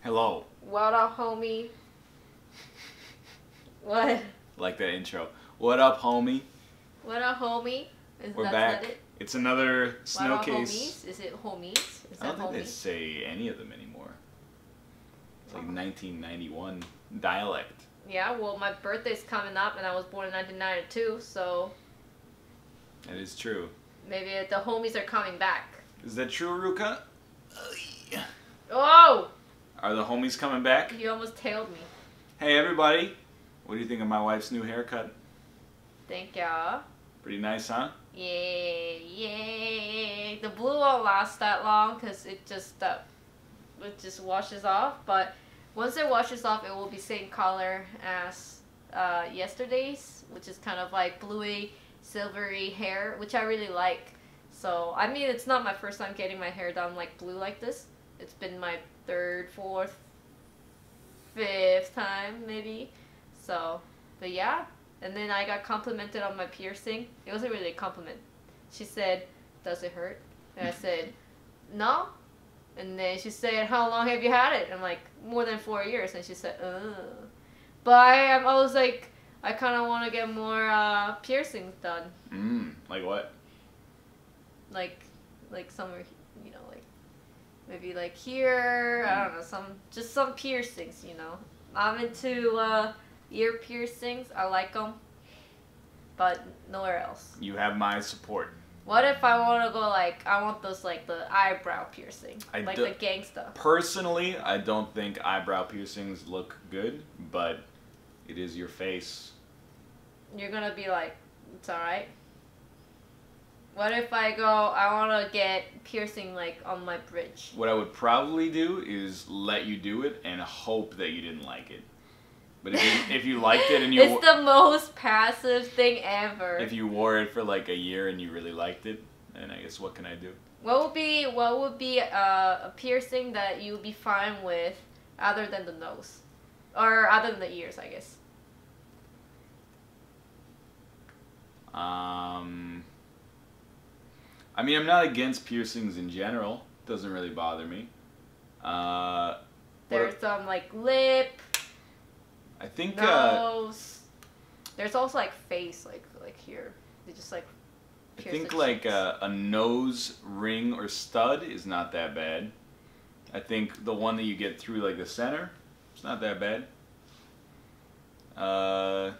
Hello. What up, homie? What? Like that intro. What up, homie? What up, homie? We're back. It? It's another What up, Snowcase. homies? Is it homies? Is I don't that think they homies? say any of them anymore. It's like 1991 dialect. Yeah, well, my birthday's coming up, and I was born in 1992, so That is true. maybe the homies are coming back. Is that true, Ruka? Oh! Are the homies coming back? You almost tailed me. Hey, everybody. What do you think of my wife's new haircut? Thank ya. Pretty nice, huh? Yay, yay. The blue won't last that long because it just washes off. But once it washes off, it will be same color as yesterday's, which is kind of like bluey, silvery hair, which I really like. So, I mean, it's not my first time getting my hair done like blue like this. It's been my third, fourth, fifth time, maybe. So, but yeah. And then I got complimented on my piercing. It wasn't really a compliment. She said, "Does it hurt?" And I said, "No." And then she said, "How long have you had it?" I'm like, "More than 4 years." And she said, "Ugh." But I was like, I kind of want to get more piercings done. Like what? Like somewhere, you know, like maybe like here. I don't know, some piercings, you know. I'm into ear piercings. I like them, but nowhere else. You have my support. What if I want to go like, I want those like the eyebrow piercing, like the gangsta. Personally, I don't think eyebrow piercings look good, but it is your face. You're gonna be like, it's alright. What if I go, I want to get piercing like on my bridge? What I would probably do is let you do it and hope that you didn't like it. But if you liked it and you... It's the most passive thing ever. If you wore it for like a year and you really liked it, then I guess what can I do? What would be a piercing that you would be fine with other than the nose? Or other than the ears, I guess. I mean, I'm not against piercings in general. Doesn't really bother me. There's some like lip, I think nose. There's also like face, like here. They just like I pierce think the like cheeks. a nose ring or stud is not that bad. I think the one that you get through like the center, it's not that bad. A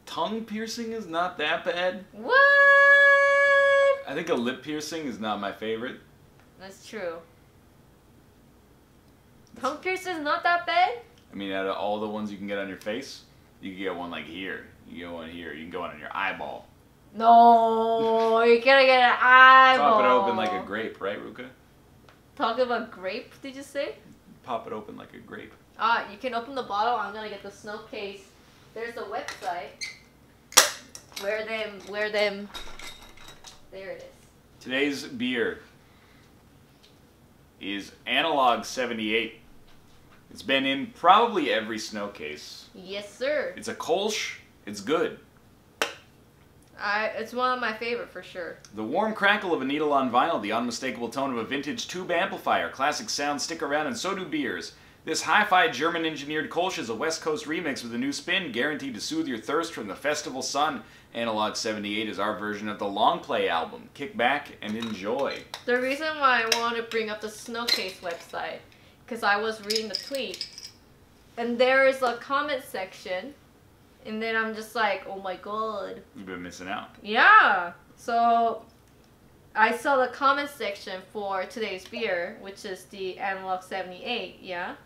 tongue piercing is not that bad. What? I think a lip piercing is not my favorite. That's true. Tongue piercing is not that bad? I mean, out of all the ones you can get on your face, you can get one like here. You can get one here. You can go one on your eyeball. No, you're gonna get an eyeball. Pop it open like a grape, right, Ruka? Talking about grape, did you say? Pop it open like a grape. You can open the bottle. I'm gonna get the Snowcase. There's a website. Where them. There it is. Today's beer is Analog 78. It's been in probably every Snowcase. Yes, sir. It's a Kolsch. It's good. It's one of my favorite for sure. The warm crackle of a needle on vinyl, the unmistakable tone of a vintage tube amplifier, classic sounds stick around, and so do beers. This hi-fi German-engineered Kolsch is a West Coast remix with a new spin, guaranteed to soothe your thirst from the festival sun. Analog 78 is our version of the long play album. Kick back and enjoy. The reason why I want to bring up the Snowcase website, because I was reading the tweet, and there is a comment section, and then I'm just like, oh my god. You've been missing out. Yeah. So I saw the comment section for today's beer, which is the Analog 78, yeah?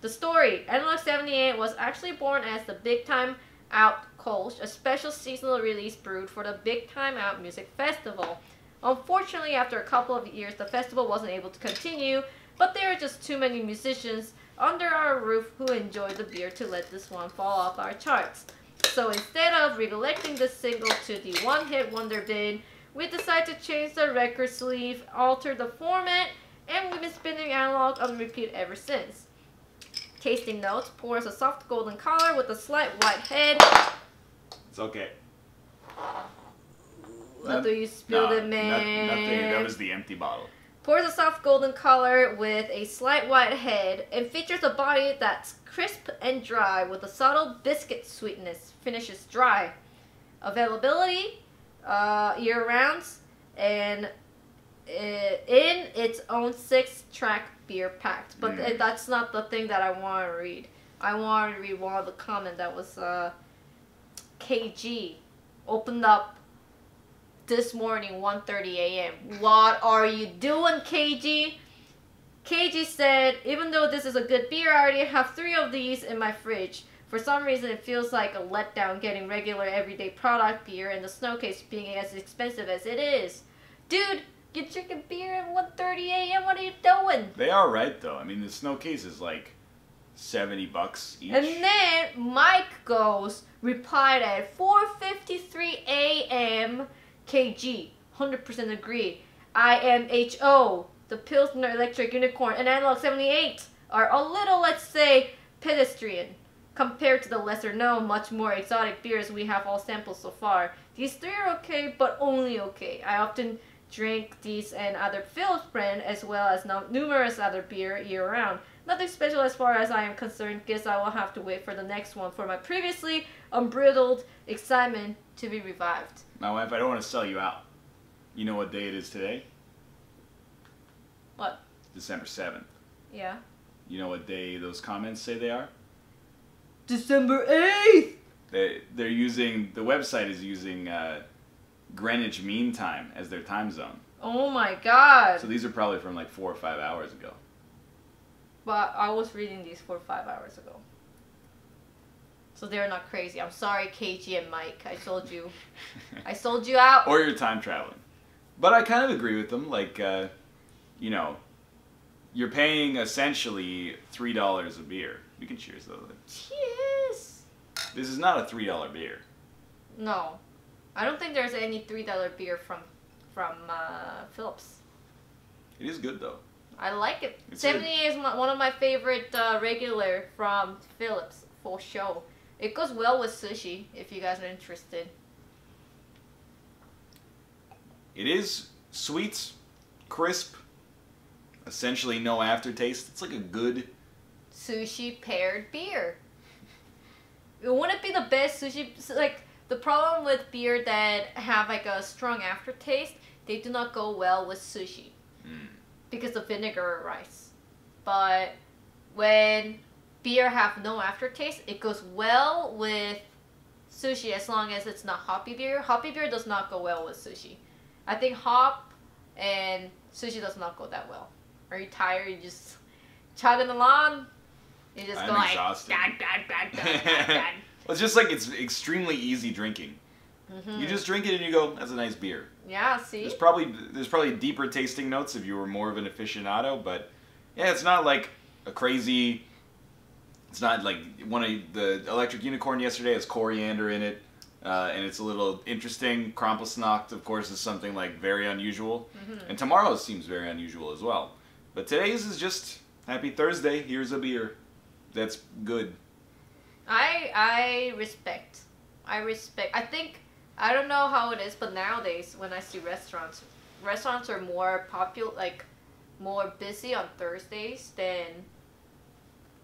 The story, Analog 78 was actually born as the Big Time Out Kolsch, a special seasonal release brewed for the Big Time Out Music Festival. Unfortunately, after a couple of years, the festival wasn't able to continue, but there are just too many musicians under our roof who enjoy the beer to let this one fall off our charts. So instead of recollecting the single to the one-hit wonder bin, we decided to change the record sleeve, alter the format, and we've been spinning Analog on repeat ever since. Tasting notes: pours a soft golden color with a slight white head. It's okay. What do you spill it, man? Nothing. That was the empty bottle. Pours a soft golden color with a slight white head and features a body that's crisp and dry with a subtle biscuit sweetness. Finishes dry. Availability year-round and in its own 6-track beer packed. But that's not the thing that I want to read. I want to read one of the comments that was KG opened up this morning 1:30 a.m. What are you doing, KG? KG said, even though this is a good beer, I already have 3 of these in my fridge. For some reason, it feels like a letdown getting regular everyday product beer and the Snowcase being as expensive as it is. Dude, you're drinking beer at 1:30 a.m. What are you doing? They are right, though. I mean, the Snowcase is like $70 each. And then Mike replied at 4:53 a.m. KG, 100% agree. IMHO, the Pilsner Electric Unicorn, and Analog 78 are a little, let's say, pedestrian compared to the lesser known, much more exotic beers we have all sampled so far. These 3 are okay, but only okay. I often drink these and other Philips brand as well as numerous other beer year round. Nothing special as far as I am concerned. Guess I will have to wait for the next one for my previously unbridled excitement to be revived. My wife, I don't want to sell you out. You know what day it is today? What? December 7th. Yeah. You know what day those comments say they are? December 8th! They're using, the website is using Greenwich Mean Time as their time zone. Oh my god. So these are probably from like 4 or 5 hours ago. But I was reading these 4 or 5 hours ago. So they're not crazy. I'm sorry, KG and Mike. I told you. I sold you out. Or you're time traveling. But I kind of agree with them. Like, you know, you're paying essentially $3 a beer. We can cheers though. Cheers. This is not a $3 beer. No. I don't think there's any $3 beer from Philips. It is good though. I like it. 70 is one of my favorite regular from Philips for sure. It goes well with sushi if you guys are interested. It is sweet, crisp, essentially no aftertaste. It's like a good sushi paired beer. Wouldn't it be the best sushi? Like, the problem with beer that have like a strong aftertaste, they do not go well with sushi because of vinegar or rice. But when beer have no aftertaste, it goes well with sushi as long as it's not hoppy beer. Hoppy beer does not go well with sushi. I think hop and sushi does not go that well. Are you tired? You just chugging along? You just I'm go like, exhausted. dad. Well, it's just like it's extremely easy drinking. You just drink it and you go, that's a nice beer. Yeah, see? There's probably deeper tasting notes if you were more of an aficionado, but yeah, it's not like a crazy. It's not like one of the Electric Unicorn yesterday has coriander in it, and it's a little interesting. Krampusnacht, of course, is something like very unusual, and tomorrow's seems very unusual as well. But today's is just happy Thursday. Here's a beer that's good. I respect. I think, I don't know how it is, but nowadays when I see restaurants are more popular, like more busy on Thursdays than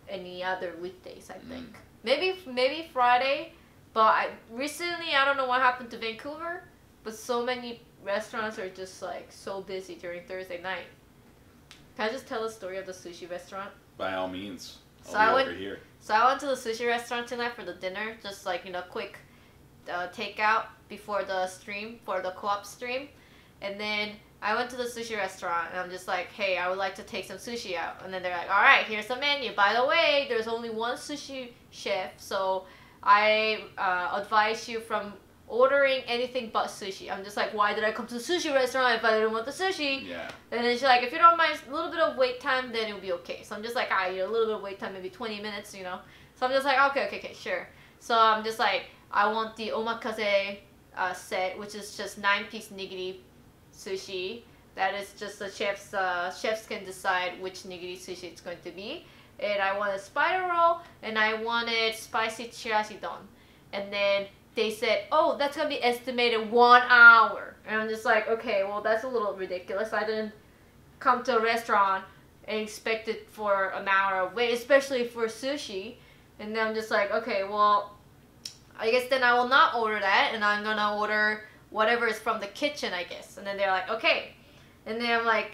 any other weekdays, I think. Maybe Friday, but recently I don't know what happened to Vancouver, but so many restaurants are just like so busy during Thursday night. Can I just tell a story of the sushi restaurant? By all means. So I went to the sushi restaurant tonight for the dinner, just like, you know, quick takeout before the stream, for the co-op stream. And then I went to the sushi restaurant and I'm just like, hey, I would like to take some sushi out. And then they're like, all right, here's the menu. By the way, there's only one sushi chef, so I advise you from ordering anything but sushi. I'm just like, why did I come to the sushi restaurant if I didn't want the sushi? Yeah. And then she's like, if you don't mind a little bit of wait time, then it'll be okay. So I'm just like, you know, a little bit of wait time, maybe 20 minutes, you know. So I'm just like, okay, sure. So I'm just like, I want the omakase set, which is just 9-piece nigiri sushi. That is just the chefs can decide which nigiri sushi it's going to be. And I wanted spider roll, and I wanted spicy chirashi don. And then they said, oh, that's going to be estimated 1 hour. And I'm just like, okay, well, that's a little ridiculous. I come to a restaurant and expect it for an hour of wait, especially for sushi. And then I'm just like, okay, well, I guess then I will not order that, and I'm gonna order whatever is from the kitchen, I guess. And then they're like, okay. And then I'm like,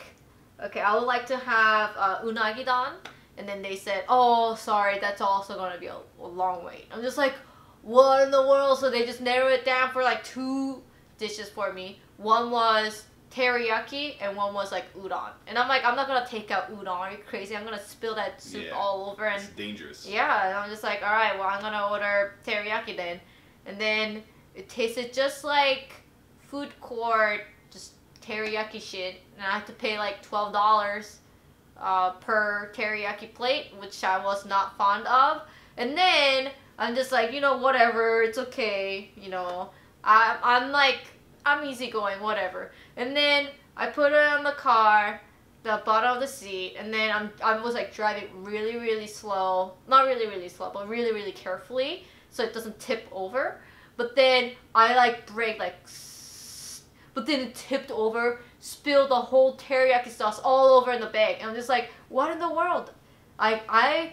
okay, I would like to have unagi don. And then they said, oh, sorry, that's also gonna be a long wait. I'm just like, what in the world? So they just narrowed it down for like 2 dishes for me. One was teriyaki and one was like udon. And I'm like, I'm not gonna take out udon. Are you crazy? I'm gonna spill that soup all over. And it's dangerous. Yeah, and I'm just like, all right, well, I'm gonna order teriyaki then. And then it tasted just like food court, just teriyaki shit. And I had to pay like $12 per teriyaki plate, which I was not fond of. And then I'm just like, you know, whatever, it's okay, you know. I'm like, I'm easygoing, whatever. And then I put it on the car, the bottom of the seat, and then I was like driving really, really slow. Not really, really slow, but really, really carefully so it doesn't tip over. But then I like brake like, but then it tipped over, spilled the whole teriyaki sauce all over in the bag. And I'm just like, what in the world? I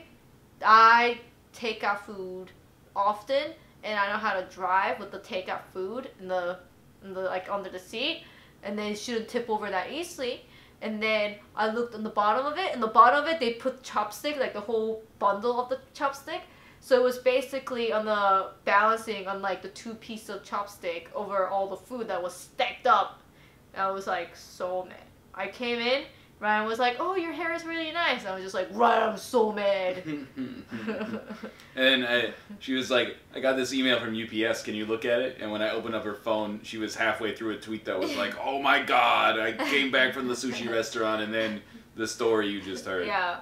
take out food often, and I know how to drive with the takeout food in the like under the seat, and then it shouldn't tip over that easily. And then I looked on the bottom of it, and the bottom of it they put chopstick, like the whole bundle of the chopstick. So it was basically on the balancing on like the 2 pieces of chopstick over all the food that was stacked up. And I was like so mad. I came in, Ryan was like, oh, your hair is really nice. And I was just like, Ryan, I'm so mad. And then she was like, I got this email from UPS, can you look at it? And when I opened up her phone, she was halfway through a tweet that was like, oh my god, I came back from the sushi restaurant, and then the story you just heard. Yeah.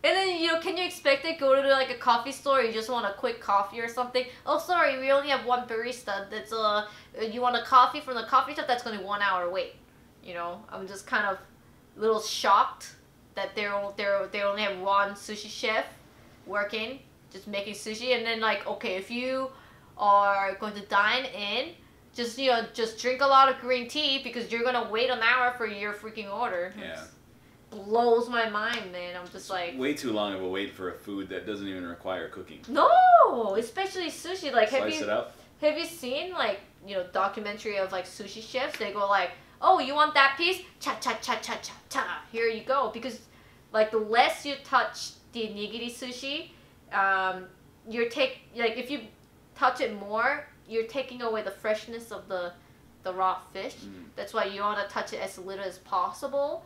And then, you know, can you expect it? Go to like a coffee store, you just want a quick coffee or something. Oh, sorry, we only have one barista. That's you want a coffee from the coffee shop? That's going to be 1 hour wait. You know, I'm just kind of a little shocked that they only have one sushi chef working, just making sushi. And then like, okay, if you are going to dine in, just, you know, just drink a lot of green tea because you're going to wait an hour for your freaking order. Yeah. Blows my mind, man. I'm just like, way too long of a wait for a food that doesn't even require cooking. No, especially sushi. Like, Slice it up. Have you seen like, you know, documentary of like sushi chefs? They go like, oh, you want that piece? Cha cha cha cha cha cha. Here you go. Because like the less you touch the nigiri sushi, like if you touch it more, you're taking away the freshness of the raw fish. That's why you want to touch it as little as possible.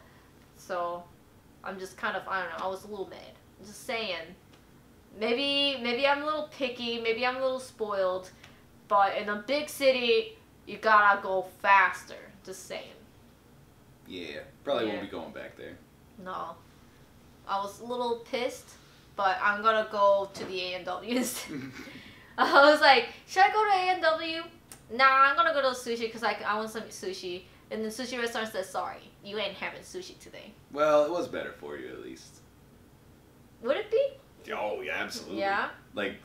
So, I'm just kind of, I don't know, I was a little mad. I'm just saying. Maybe I'm a little picky, maybe I'm a little spoiled, but in a big city, you gotta go faster. Just saying. Yeah, probably won't be going back there. No. I was a little pissed, but I'm gonna go to the A&W instead. I was like, should I go to A&W? Nah, I'm gonna go to sushi because I want some sushi. And the sushi restaurant says, sorry, you ain't having sushi today. Well, it was better for you, at least. Would it be? Oh, yeah, absolutely. Yeah? Like,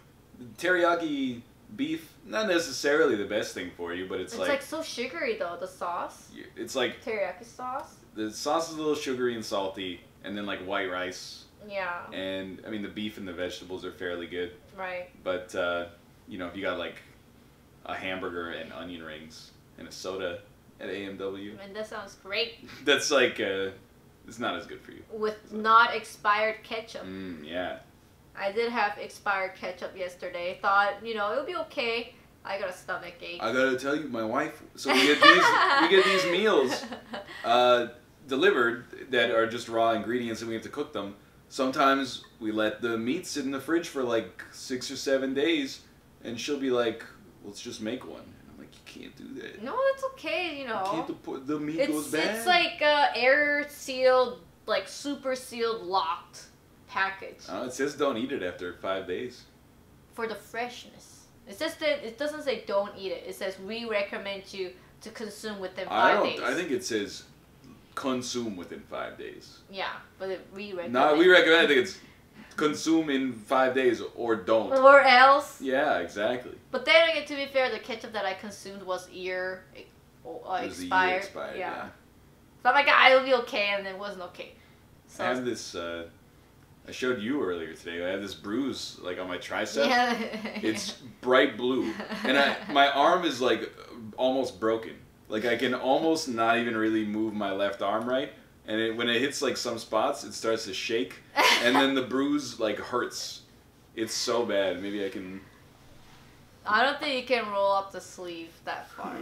teriyaki beef, not necessarily the best thing for you, but it's like so sugary, though, the sauce. It's like... teriyaki sauce. The sauce is a little sugary and salty, and then, like, white rice. Yeah. And, I mean, the beef and the vegetables are fairly good. Right. But, you know, if you got, like, a hamburger and onion rings and a soda at A&W. I mean, that sounds great. That's like, it's not as good for you. With not expired ketchup. Yeah. I did have expired ketchup yesterday. Thought, you know, it would be okay. I got a stomach ache. I gotta tell you, my wife, so we get these meals delivered that are just raw ingredients and we have to cook them. Sometimes we let the meat sit in the fridge for like 6 or 7 days and she'll be like, let's just make one. You can't do that. No, it's okay, you know. The meat goes bad. It's like air sealed, like super sealed, locked package. It says don't eat it after 5 days. For the freshness. It says that it doesn't say don't eat it. It says we recommend you to consume within 5 days. I think it says consume within 5 days. Yeah, but we recommend. No, we recommend. I think it's consume in 5 days or don't. Or else. Yeah, exactly. But then again, to be fair, the ketchup that I consumed was expired. Yeah. So I'm like, ah, it'll be okay, and it wasn't okay. So I have this. I showed you earlier today. I have this bruise like on my tricep. yeah. It's bright blue, and my arm is like almost broken. Like I can almost not even really move my left arm right, and when it hits like some spots, it starts to shake, and then the bruise like hurts. It's so bad. Maybe I can. I don't think you can roll up the sleeve that far.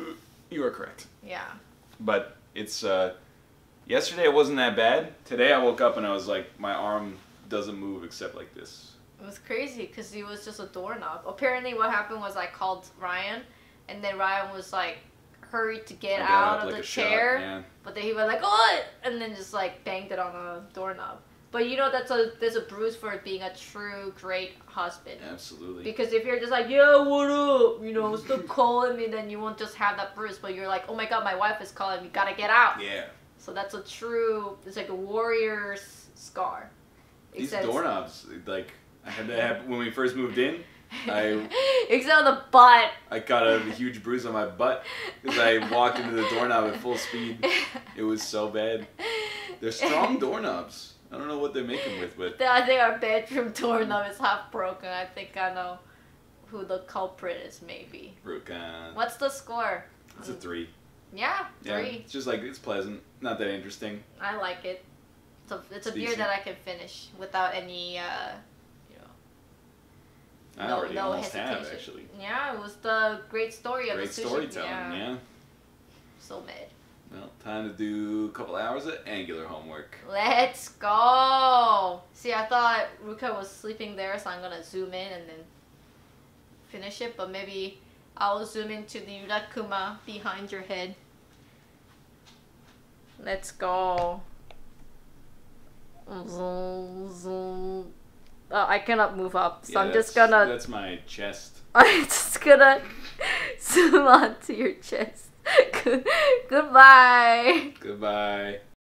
You are correct. Yeah. But it's yesterday it wasn't that bad. Today I woke up and I was like, my arm doesn't move except like this. It was crazy because he was just a doorknob. Apparently what happened was I called Ryan, and then Ryan was like hurried to get out of like the a chair, shot, yeah. but then he was like, oh, and then just like banged it on a doorknob. But you know there's a bruise for being a true great husband. Absolutely. Because if you're just like, yeah, what up, you know, stop calling me, then you won't just have that bruise, but you're like, oh my god, my wife is calling me, gotta get out. Yeah. So that's a true, it's like a warrior's scar. These doorknobs, like, I had that happen when we first moved in. Except on the butt. I got a huge bruise on my butt because I walked into the doorknob at full speed. It was so bad. They're strong doorknobs. I don't know what they make them with, but... I think our bedroom doorknob is half broken. I think I know who the culprit is, maybe. Broken. What's the score? It's a 3. Yeah, 3. Yeah, it's just like, it's pleasant. Not that interesting. I like it. It's a beer decent. that I can finish without any, you know... I already almost have, actually. Yeah, it was the great story of the sushi. Great storytelling, yeah. So mad. Well, time to do a couple hours of Angular homework. Let's go! See, I thought Ruka was sleeping there, so I'm gonna zoom in and then finish it, but maybe I'll zoom into the Yurakuma behind your head. Let's go. Zoom, zoom. I cannot move up, so I'm just gonna... That's my chest. I'm just gonna zoom onto your chest. Goodbye. Goodbye.